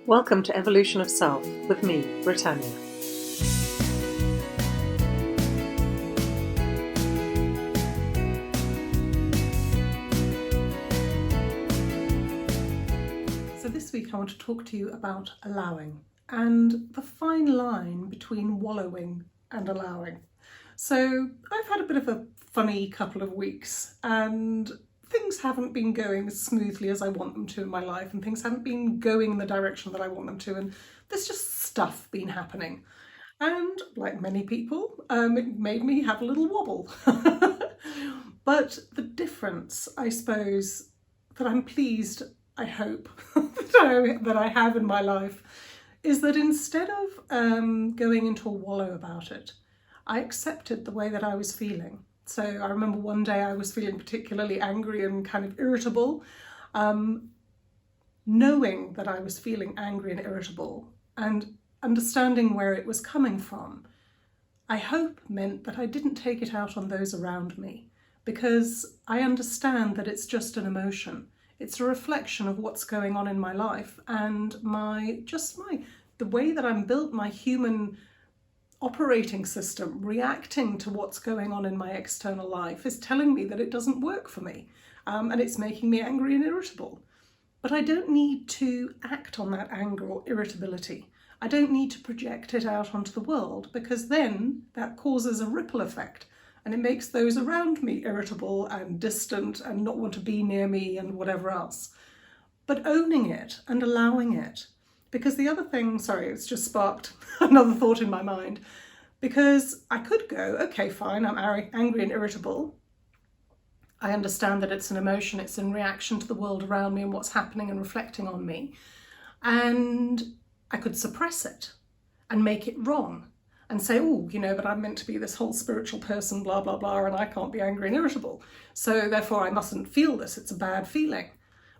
Welcome to Evolution of Self with me, Britannia. So this week I want to talk to you about allowing and the fine line between wallowing and allowing. So I've had a bit of a funny couple of weeks and things haven't been going as smoothly as I want them to in my life, and things haven't been going in the direction that I want them to, and there's just stuff been happening. And like many people, it made me have a little wobble. But the difference, I suppose, that I'm pleased, I hope, that I have in my life is that instead of going into a wallow about it, I accepted the way that I was feeling. So I remember one day I was feeling particularly angry and kind of irritable. Knowing that I was feeling angry and irritable and understanding where it was coming from, I hope meant that I didn't take it out on those around me, because I understand that it's just an emotion. It's a reflection of what's going on in my life, and the way that I'm built, my human operating system reacting to what's going on in my external life is telling me that it doesn't work for me, and it's making me angry and irritable. But I don't need to act on that anger or irritability. I don't need to project it out onto the world, because then that causes a ripple effect and it makes those around me irritable and distant and not want to be near me and whatever else. But owning it and allowing it. Because the other thing, it's just sparked another thought in my mind, because I could go, okay, fine, I'm angry and irritable. I understand that it's an emotion, it's in reaction to the world around me and what's happening and reflecting on me. And I could suppress it and make it wrong and say, but I'm meant to be this whole spiritual person, blah, blah, blah, and I can't be angry and irritable. So therefore I mustn't feel this, it's a bad feeling.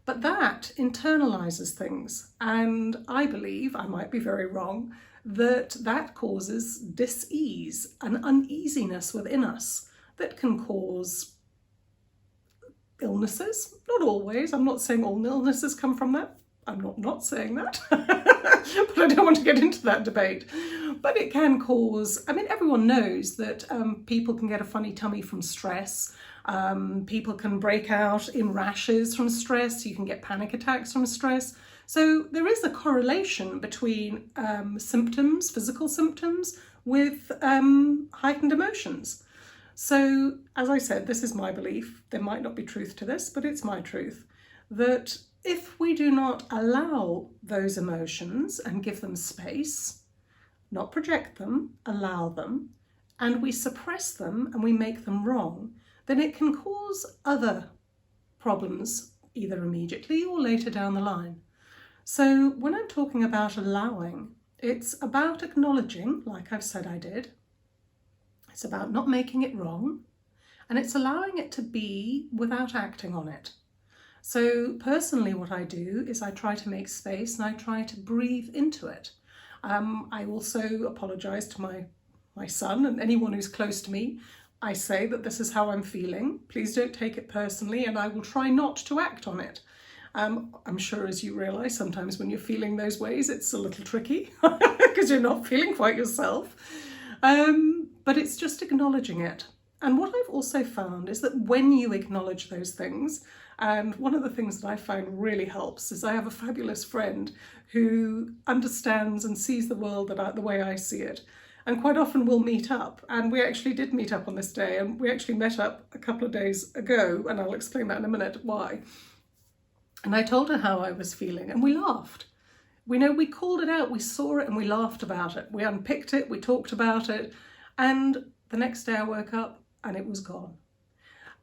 But that internalizes things, and I believe, I might be very wrong, that causes dis-ease and uneasiness within us that can cause illnesses. Not always, I'm not saying all illnesses come from that. I'm not saying that, but I don't want to get into that debate. But it can cause, everyone knows that people can get a funny tummy from stress. People can break out in rashes from stress. You can get panic attacks from stress. So there is a correlation between symptoms, physical symptoms, with heightened emotions. So as I said, this is my belief. There might not be truth to this, but it's my truth, that if we do not allow those emotions and give them space, not project them, allow them, and we suppress them and we make them wrong, then it can cause other problems, either immediately or later down the line. So when I'm talking about allowing, it's about acknowledging, like I've said I did. It's about not making it wrong, and it's allowing it to be without acting on it. So personally, what I do is I try to make space and I try to breathe into it. I also apologise to my son and anyone who's close to me. I say that this is how I'm feeling. Please don't take it personally, and I will try not to act on it. I'm sure, as you realise, sometimes when you're feeling those ways, it's a little tricky because you're not feeling quite yourself. But it's just acknowledging it. And what I've also found is that when you acknowledge those things, and one of the things that I find really helps is I have a fabulous friend who understands and sees the world the way I see it. And quite often we'll meet up, and we actually did meet up on this day, and we actually met up a couple of days ago, and I'll explain that in a minute why. And I told her how I was feeling, and we laughed. We called it out, we saw it, and we laughed about it. We unpicked it, we talked about it, and the next day I woke up and it was gone.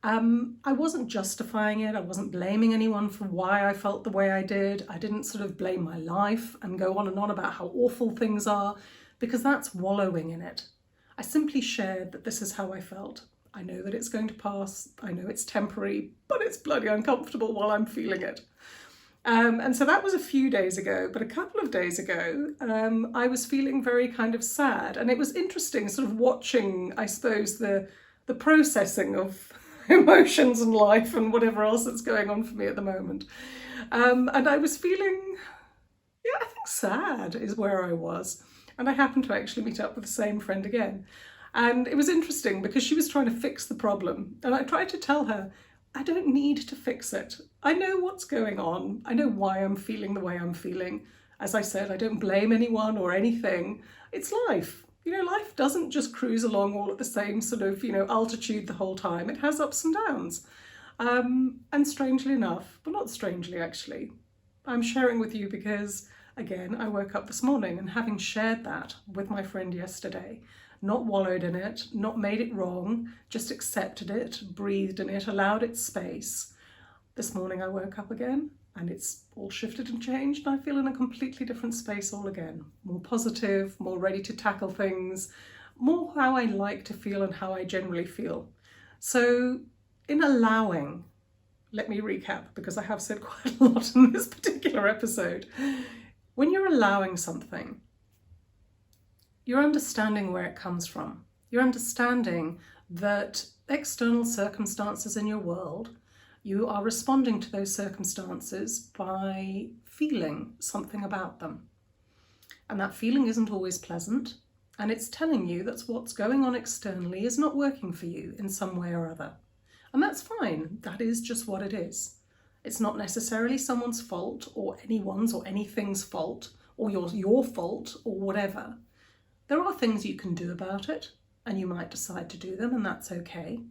I wasn't justifying it, I wasn't blaming anyone for why I felt the way I did. I didn't sort of blame my life and go on and on about how awful things are, because that's wallowing in it. I simply shared that this is how I felt. I know that it's going to pass, I know it's temporary, but it's bloody uncomfortable while I'm feeling it. And so that was a few days ago, but a couple of days ago, I was feeling very kind of sad. And it was interesting sort of watching, I suppose, the processing of emotions and life and whatever else that's going on for me at the moment. And I was feeling, I think sad is where I was. And I happened to actually meet up with the same friend again. And it was interesting because she was trying to fix the problem. And I tried to tell her, I don't need to fix it. I know what's going on. I know why I'm feeling the way I'm feeling. As I said, I don't blame anyone or anything. It's life. Life doesn't just cruise along all at the same sort of, altitude the whole time. It has ups and downs. And strangely enough, but not strangely actually, I'm sharing with you because, again, I woke up this morning and having shared that with my friend yesterday, not wallowed in it, not made it wrong, just accepted it, breathed in it, allowed it space. This morning I woke up again and it's all shifted and changed and I feel in a completely different space all again. More positive, more ready to tackle things, more how I like to feel and how I generally feel. So in allowing, let me recap because I have said quite a lot in this particular episode. When you're allowing something, you're understanding where it comes from. You're understanding that external circumstances in your world, you are responding to those circumstances by feeling something about them. And that feeling isn't always pleasant, and it's telling you that what's going on externally is not working for you in some way or other. And that's fine. That is just what it is. It's not necessarily someone's fault or anyone's or anything's fault or your fault or whatever. There are things you can do about it, and you might decide to do them, and that's okay.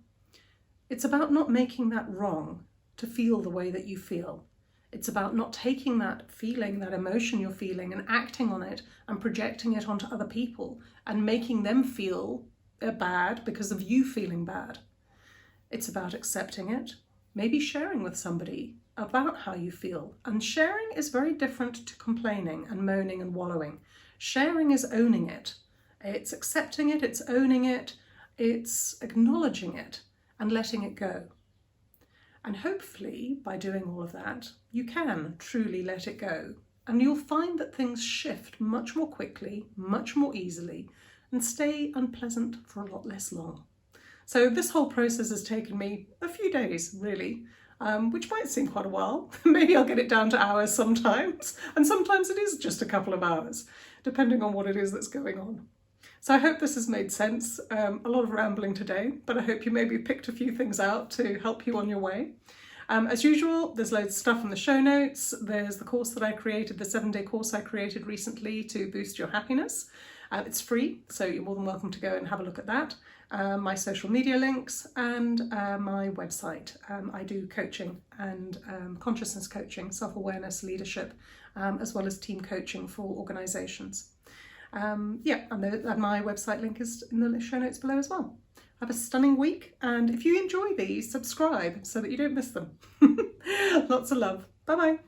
It's about not making that wrong to feel the way that you feel. It's about not taking that feeling, that emotion you're feeling, and acting on it and projecting it onto other people and making them feel bad because of you feeling bad. It's about accepting it, maybe sharing with somebody about how you feel. And sharing is very different to complaining and moaning and wallowing. Sharing is owning it. It's accepting it, it's owning it, it's acknowledging it and letting it go. And hopefully by doing all of that, you can truly let it go. And you'll find that things shift much more quickly, much more easily, and stay unpleasant for a lot less long. So this whole process has taken me a few days, really, which might seem quite a while. Maybe I'll get it down to hours sometimes, and sometimes it is just a couple of hours, depending on what it is that's going on. So I hope this has made sense. A lot of rambling today, but I hope you maybe picked a few things out to help you on your way. As usual, there's loads of stuff in the show notes. There's the course that I created, the 7-day course I created recently to boost your happiness. It's free, so you're more than welcome to go and have a look at that. My social media links and my website. I do coaching and consciousness coaching, self-awareness, leadership, as well as team coaching for organisations. And my website link is in the show notes below as well. Have a stunning week, and if you enjoy these, subscribe so that you don't miss them. Lots of love. Bye-bye.